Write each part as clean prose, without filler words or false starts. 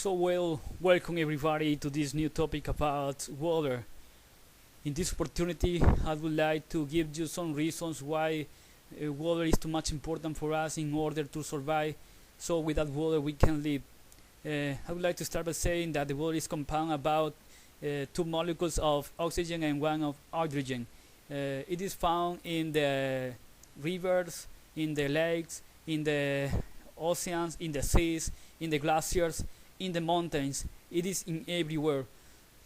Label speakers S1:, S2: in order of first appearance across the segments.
S1: Welcome everybody to this new topic about water. In this opportunity, I would like to give you some reasons why water is too much important for us in order to survive. So without water, we can live. I would like to start by saying that the water is compound about two molecules of oxygen and one of hydrogen. It is found in the rivers, in the lakes, in the oceans, in the seas, in the glaciers, in the mountains. It is in everywhere.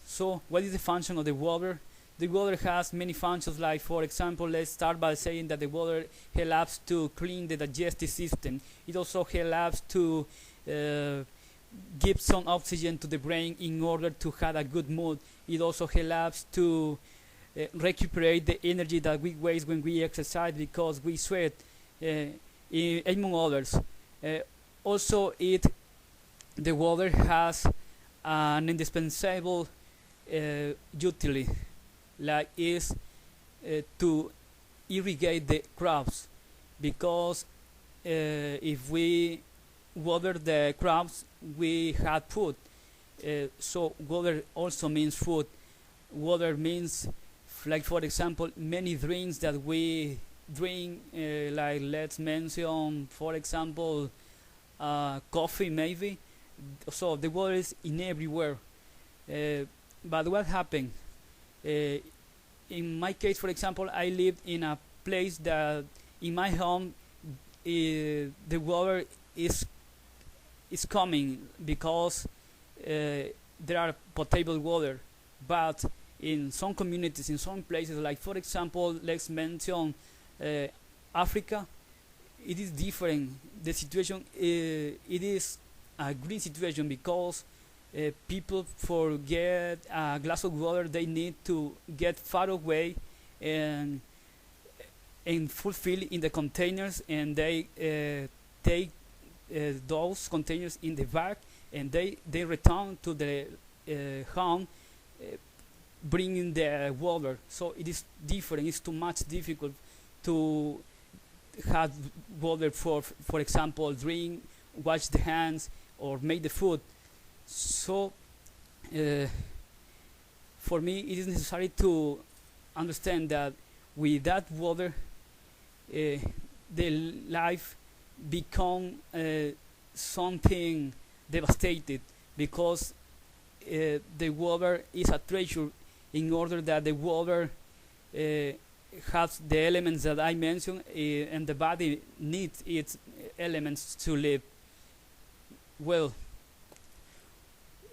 S1: So what is the function of the water? The water has many functions, like for example, let's start by saying that the water helps to clean the digestive system. It also helps to give some oxygen to the brain in order to have a good mood. It also helps to recuperate the energy that we waste when we exercise because we sweat, among others. Also, the water has an indispensable utility, like is to irrigate the crops, because if we water the crops, we have food. So water also means food. Water means, like for example, many drinks that we drink, like let's mention, for example, coffee maybe. So the water is in everywhere. But what happened? In my case, for example, I lived in a place that in my home the water is coming because there are potable water. But in some communities, in some places, like for example, let's mention Africa, it is different. The situation it is a green situation because people forget a glass of water. They need to get far away and fulfill in the containers, and they take those containers in the back, and they return to the home, bringing the water. So it is different. It's too much difficult to have water for example, drink, wash the hands, or make the food. So for me, it is necessary to understand that without water, the life become something devastated, because the water is a treasure. In order that the water has the elements that I mentioned, and the body needs its elements to live. Well,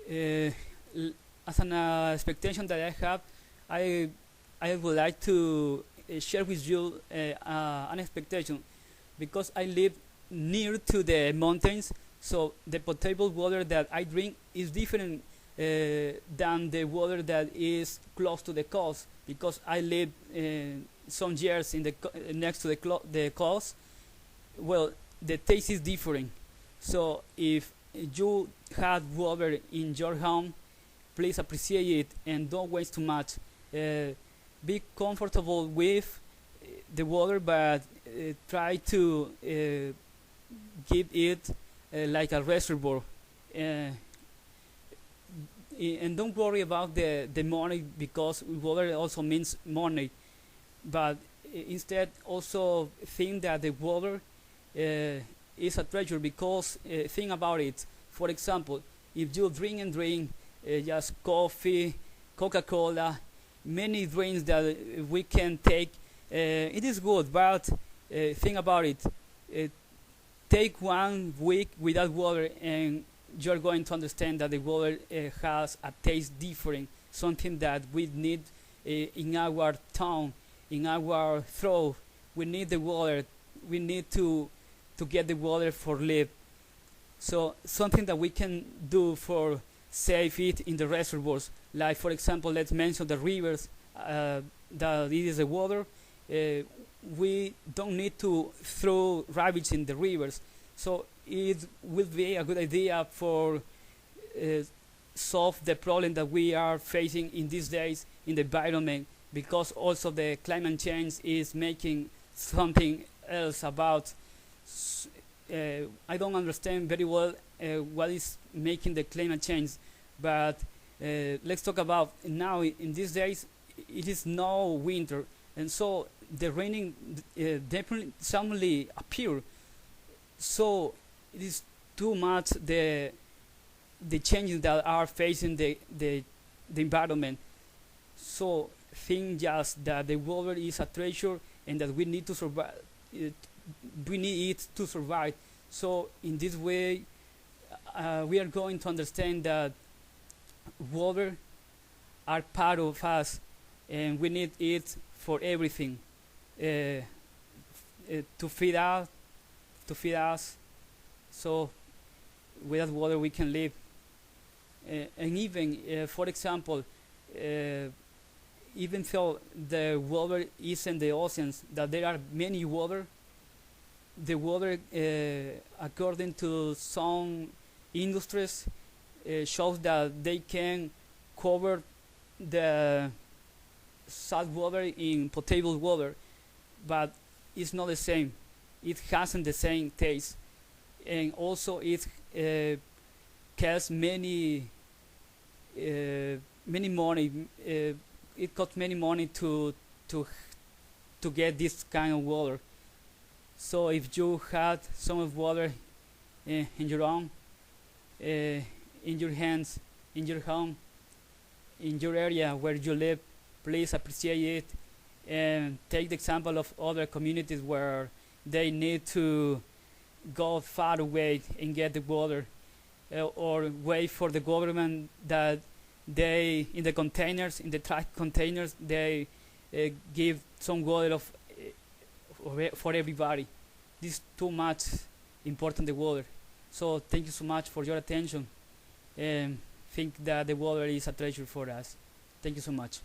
S1: as an expectation that I have, I would like to share with you an expectation, because I live near to the mountains. So the potable water that I drink is different than the water that is close to the coast, because I live some years in the next to the coast. Well, the taste is different. So if you have water in your home, please appreciate it and don't waste too much. Be comfortable with the water, but try to give it like a reservoir. And don't worry about the money, because water also means money. But instead, also think that the water is a treasure, because think about it. For example, if you drink and drink just coffee, Coca-Cola, many drinks that we can take, it is good, but think about it. Take 1 week without water, and you're going to understand that the water has a taste different, something that we need in our tongue, in our throat. We need the water. We need to get the water for live. So something that we can do for save it in the reservoirs, like for example, let's mention the rivers, that it is the water. We don't need to throw rubbish in the rivers. So it will be a good idea for solve the problem that we are facing in these days in the environment, because also the climate change is making something else about. I don't understand very well what is making the climate change, but let's talk about now. In these days, it is no winter, and so the raining definitely suddenly appear. So it is too much the changes that are facing the environment. So think just that the water is a treasure and that we need to survive. We need it to survive. So in this way, we are going to understand that water are part of us, and we need it for everything, to feed us, So without water, we can live. And even, for example, even though the water is in the oceans, that there are many water, the water, according to some industries, shows that they can cover the salt water in potable water, but it's not the same. It hasn't the same taste, and also it costs many money. It costs many money to get this kind of water. So if you had some of water in your own, in your hands, in your home, in your area where you live, please appreciate it and take the example of other communities where they need to go far away and get the water, or wait for the government that they in the containers, in the trash containers, they give some water for everybody. This is too much important, the water. So thank you so much for your attention, and think that the water is a treasure for us. Thank you so much.